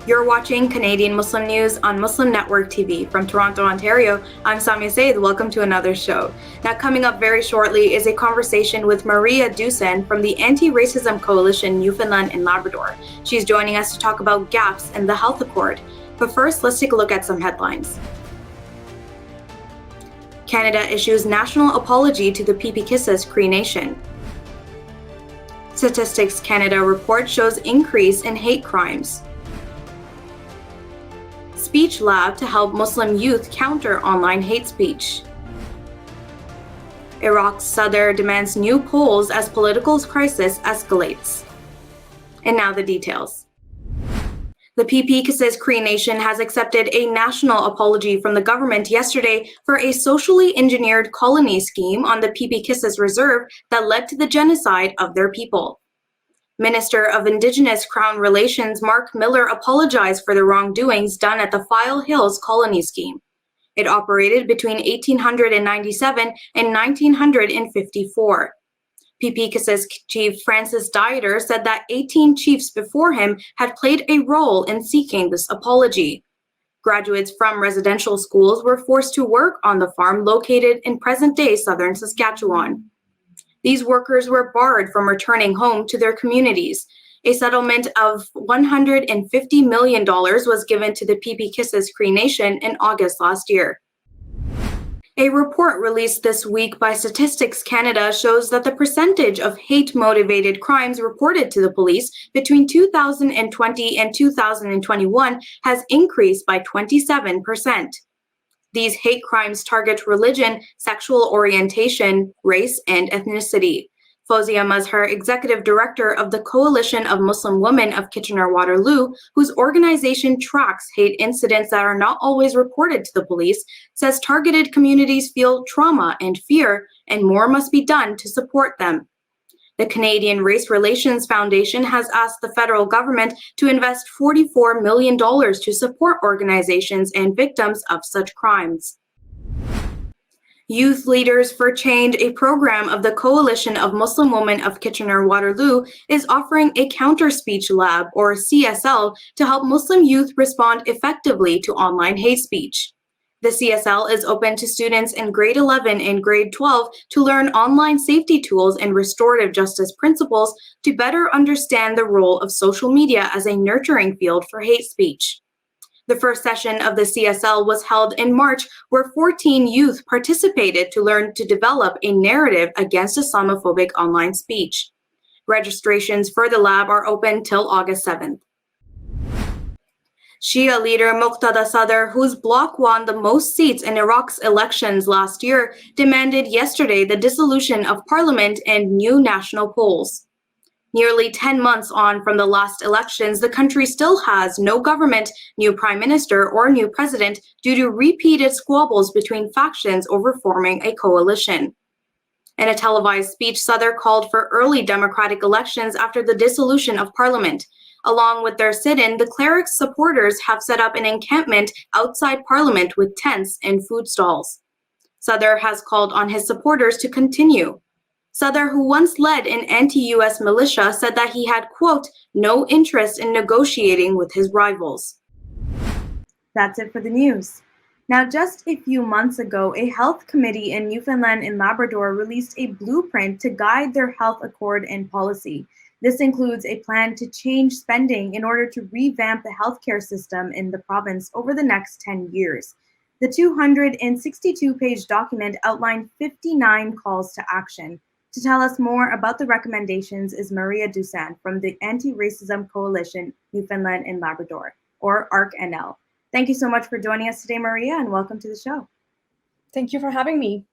You're watching Canadian Muslim News on Muslim Network TV. From Toronto, Ontario, I'm Samia Said. Welcome to another show. Now, coming up very shortly is a conversation with Maria Dussan from the Anti-Racism Coalition Newfoundland and Labrador. She's joining us to talk about gaps in the health accord. But first, let's take a look at some headlines. Canada issues national apology to the Peepeekisis Cree Nation. Statistics Canada report shows increase in hate crimes. Speech lab to help Muslim youth counter online hate speech. Iraq's Sadr demands new polls as political crisis escalates. And now the details. The Peepeekisis Cree Nation has accepted a national apology from the government yesterday for a socially engineered colony scheme on the Peepeekisis Reserve that led to the genocide of their people. Minister of Indigenous Crown Relations Mark Miller apologized for the wrongdoings done at the File Hills colony scheme. It operated between 1897 and 1954. Peepeekisis Chief Francis Dieter said that 18 chiefs before him had played a role in seeking this apology. Graduates from residential schools were forced to work on the farm located in present-day southern Saskatchewan. These workers were barred from returning home to their communities. A settlement of $150 million was given to the Peepeekisis Cree Nation in August last year. A report released this week by Statistics Canada shows that the percentage of hate-motivated crimes reported to the police between 2020 and 2021 has increased by 27%. These hate crimes target religion, sexual orientation, race, and ethnicity. Fozia Mazhar, executive director of the Coalition of Muslim Women of Kitchener-Waterloo, whose organization tracks hate incidents that are not always reported to the police, says targeted communities feel trauma and fear, and more must be done to support them. The Canadian Race Relations Foundation has asked the federal government to invest $44 million to support organizations and victims of such crimes. Youth Leaders for Change, a program of the Coalition of Muslim Women of Kitchener-Waterloo, is offering a counter-speech lab, or CSL, to help Muslim youth respond effectively to online hate speech. The CSL is open to students in grade 11 and grade 12 to learn online safety tools and restorative justice principles to better understand the role of social media as a nurturing field for hate speech. The first session of the CSL was held in March, where 14 youth participated to learn to develop a narrative against Islamophobic online speech. Registrations for the lab are open till August 7th. Shia leader Muqtada Sadr, whose bloc won the most seats in Iraq's elections last year, demanded yesterday the dissolution of parliament and new national polls. Nearly 10 months on from the last elections, the country still has no government, new prime minister, or new president due to repeated squabbles between factions over forming a coalition. In a televised speech, Sadr called for early democratic elections after the dissolution of parliament. Along with their sit-in, the cleric's supporters have set up an encampment outside Parliament with tents and food stalls. Sadr has called on his supporters to continue. Sadr, who once led an anti-US militia, said that he had, quote, no interest in negotiating with his rivals. That's it for the news. Now, just a few months ago, a health committee in Newfoundland and Labrador released a blueprint to guide their health accord and policy. This includes a plan to change spending in order to revamp the healthcare system in the province over the next 10 years. The 262-page document outlined 59 calls to action. To tell us more about the recommendations is Maria Dussan from the Anti-Racism Coalition Newfoundland and Labrador, or ARC-NL. Thank you so much for joining us today, Maria, and welcome to the show. Thank you for having me.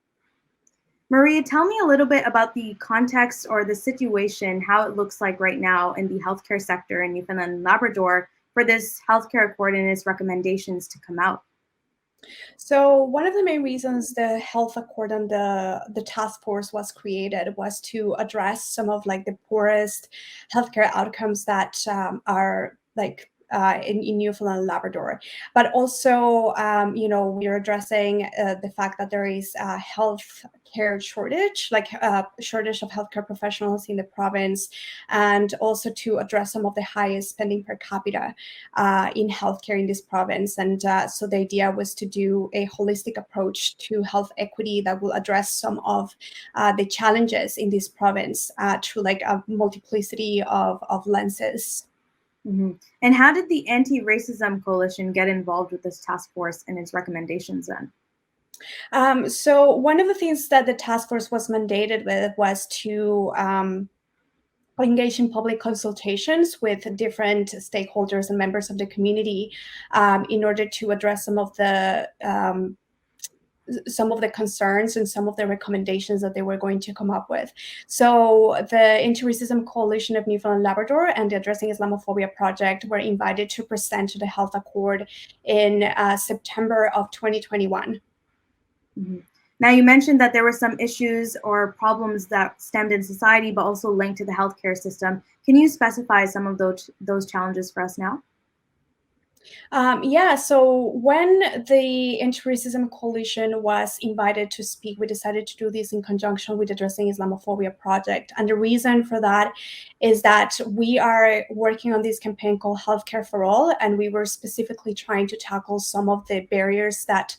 Maria, tell me a little bit about the context or the situation, how it looks like right now in the healthcare sector in Newfoundland and Labrador for this healthcare accord and its recommendations to come out. So one of the main reasons the health accord and the task force was created was to address some of the poorest healthcare outcomes that are in Newfoundland and Labrador. But also, we're addressing the fact that there is a health care shortage, like a shortage of healthcare professionals in the province, and also to address some of the highest spending per capita in healthcare in this province. And so the idea was to do a holistic approach to health equity that will address some of the challenges in this province through like a multiplicity of lenses. Mm-hmm. And how did the Anti-Racism Coalition get involved with this task force and its recommendations then? So one of the things that the task force was mandated with was to engage in public consultations with different stakeholders and members of the community in order to address some of the concerns and some of the recommendations that they were going to come up with. So the Anti-Racism Coalition of Newfoundland and Labrador and the Addressing Islamophobia Project were invited to present to the Health Accord in September of 2021. Mm-hmm. Now, you mentioned that there were some issues or problems that stemmed in society, but also linked to the healthcare system. Can you specify some of those challenges for us now? So when the Anti-Racism Coalition was invited to speak, we decided to do this in conjunction with Addressing Islamophobia Project. And the reason for that is that we are working on this campaign called Healthcare for All, and we were specifically trying to tackle some of the barriers that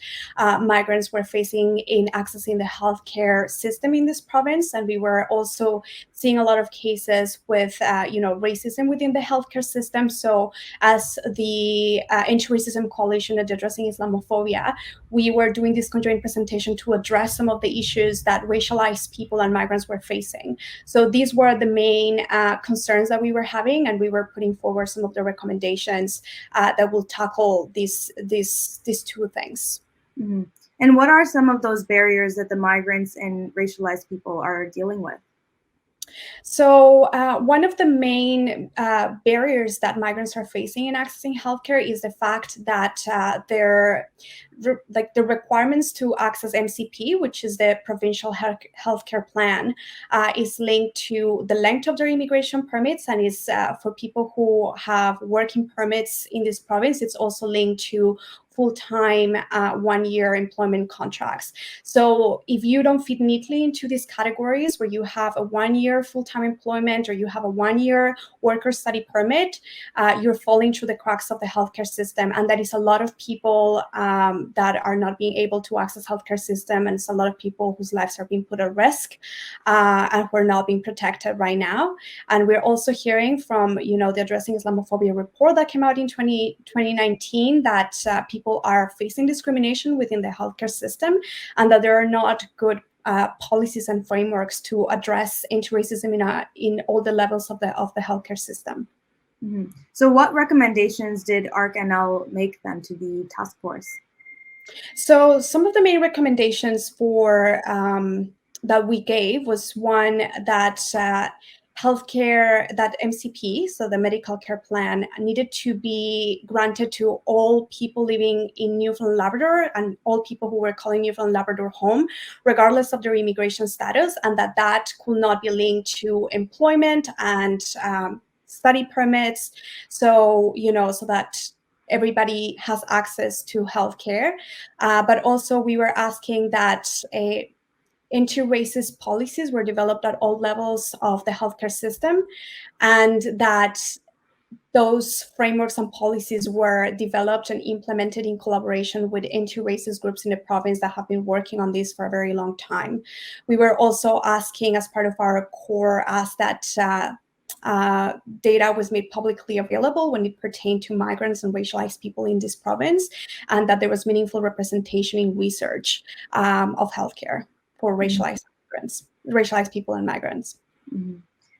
migrants were facing in accessing the healthcare system in this province. And we were also seeing a lot of cases with, racism within the healthcare system. So as the Anti-Racism Coalition at Addressing Islamophobia, we were doing this conjoint presentation to address some of the issues that racialized people and migrants were facing. So these were the main concerns that we were having, and we were putting forward some of the recommendations that will tackle these two things. Mm-hmm. And what are some of those barriers that the migrants and racialized people are dealing with? So one of the main barriers that migrants are facing in accessing healthcare is the fact that the requirements to access MCP, which is the provincial healthcare plan, is linked to the length of their immigration permits, and is for people who have working permits in this province. It's also linked to full-time 1-year employment contracts. So if you don't fit neatly into these categories where you have a 1-year full-time employment or you have a 1-year worker study permit, you're falling through the cracks of the healthcare system. And that is a lot of people that are not being able to access healthcare system, and it's a lot of people whose lives are being put at risk and who are not being protected right now. And we're also hearing from, the Addressing Islamophobia report that came out in 2019 that people are facing discrimination within the healthcare system, and that there are not good policies and frameworks to address anti-racism in all the levels of the healthcare system. Mm-hmm. So what recommendations did ARC-NL make then to the task force? So some of the main recommendations for that we gave was one that healthcare, that MCP, so the medical care plan, needed to be granted to all people living in Newfoundland and Labrador and all people who were calling Newfoundland and Labrador home, regardless of their immigration status, and that could not be linked to employment and study permits. So, so that everybody has access to healthcare. But also we were asking that anti-racist policies were developed at all levels of the healthcare system, and that those frameworks and policies were developed and implemented in collaboration with anti-racist groups in the province that have been working on this for a very long time. We were also asking, as part of our core, that data was made publicly available when it pertained to migrants and racialized people in this province, and that there was meaningful representation in research of healthcare for racialized people and migrants. Mm-hmm.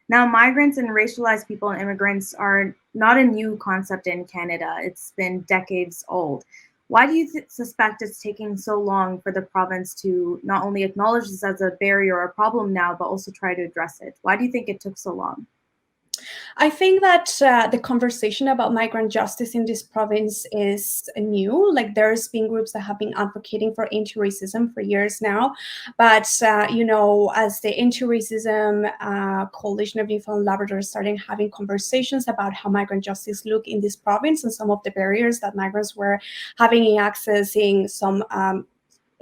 Now, migrants and racialized people and immigrants are not a new concept in Canada. It's been decades old. Why do you suspect it's taking so long for the province to not only acknowledge this as a barrier or a problem now, but also try to address it? Why do you think it took so long? I think that the conversation about migrant justice in this province is new. Like there's been groups that have been advocating for anti-racism for years now, but as the anti-racism coalition of Newfoundland Labrador started having conversations about how migrant justice look in this province and some of the barriers that migrants were having in accessing some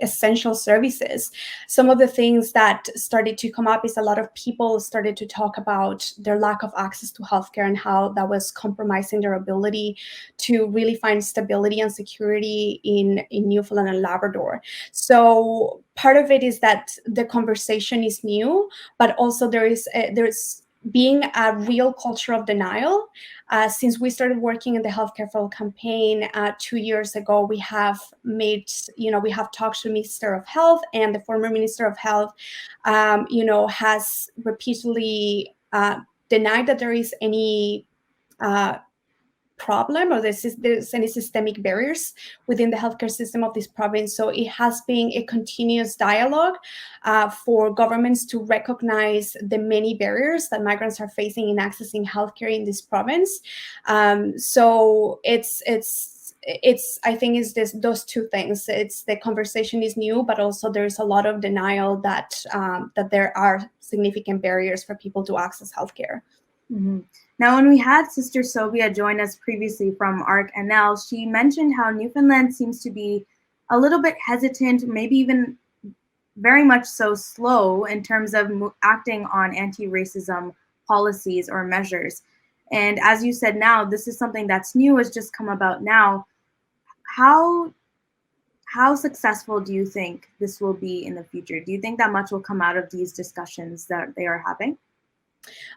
essential services. Some of the things that started to come up is a lot of people started to talk about their lack of access to healthcare and how that was compromising their ability to really find stability and security in Newfoundland and Labrador. So part of it is that the conversation is new, but also there's being a real culture of denial. Since we started working in the Healthcare for All campaign 2 years ago, we have talked to the Minister of Health, and the former Minister of Health, has repeatedly denied that there is any problem or there's any systemic barriers within the healthcare system of this province. So it has been a continuous dialogue for governments to recognize the many barriers that migrants are facing in accessing healthcare in this province. So it's I think it's those two things. It's the conversation is new, but also there's a lot of denial that there are significant barriers for people to access healthcare. Mm-hmm. Now, when we had Sister Sylvia join us previously from ARC-NL, she mentioned how Newfoundland seems to be a little bit hesitant, maybe even very much so slow in terms of acting on anti-racism policies or measures. And as you said now, this is something that's new, has just come about now. How successful do you think this will be in the future? Do you think that much will come out of these discussions that they are having?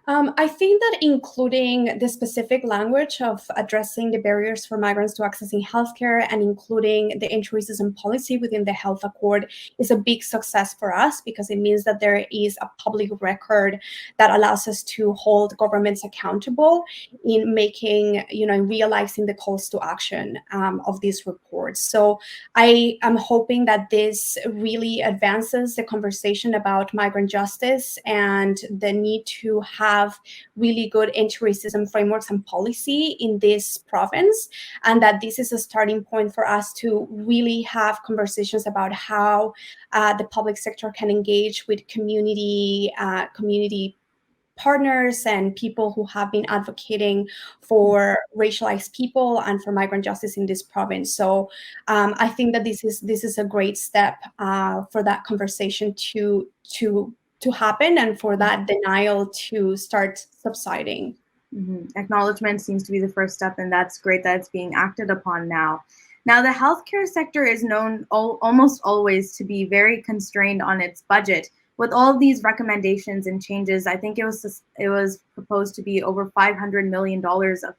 I think that including the specific language of addressing the barriers for migrants to accessing healthcare and including the anti-racism policy within the health accord is a big success for us, because it means that there is a public record that allows us to hold governments accountable in making, realizing the calls to action of these reports. So I am hoping that this really advances the conversation about migrant justice and the need to have really good anti-racism frameworks and policy in this province, and that this is a starting point for us to really have conversations about how the public sector can engage with community partners and people who have been advocating for racialized people and for migrant justice in this province. So I think that this is a great step for that conversation to happen and for that denial to start subsiding. Mm-hmm. Acknowledgement seems to be the first step, and that's great that it's being acted upon now. Now, the healthcare sector is known almost always to be very constrained on its budget. With all of these recommendations and changes, I think it was proposed to be over $500 million of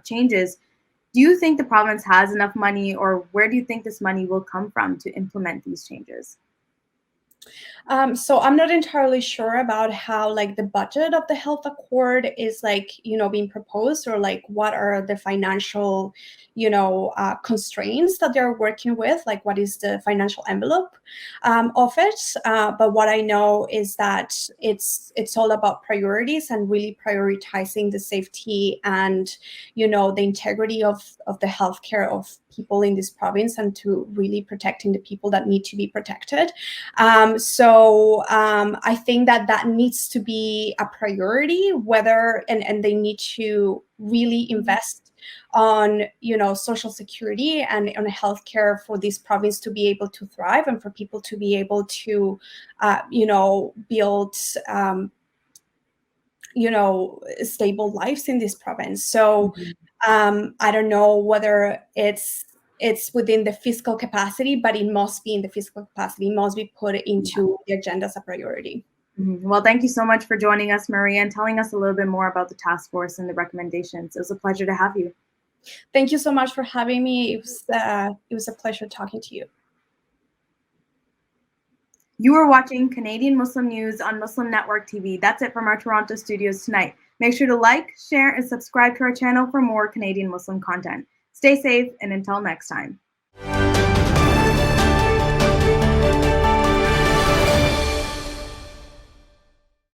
changes. Do you think the province has enough money, or where do you think this money will come from to implement these changes? So I'm not entirely sure about how the budget of the health accord is being proposed, or what are the financial constraints that they're working with, what is the financial envelope of it. But what I know is that it's all about priorities and really prioritizing the safety and the integrity of the healthcare of people in this province, and to really protecting the people that need to be protected. So I think that needs to be a priority, and they need to really invest on social security and on healthcare for this province to be able to thrive, and for people to be able to build stable lives in this province. So I don't know whether it's within the fiscal capacity, but it must be in the fiscal capacity. It must be put into the agenda as a priority. Mm-hmm. Well, thank you so much for joining us, Maria, and telling us a little bit more about the task force and the recommendations. It was a pleasure to have you. Thank you so much for having me. It was a pleasure talking to you. You are watching Canadian Muslim News on Muslim Network TV. That's it from our Toronto studios tonight. Make sure to like, share, and subscribe to our channel for more Canadian Muslim content. Stay safe, and until next time.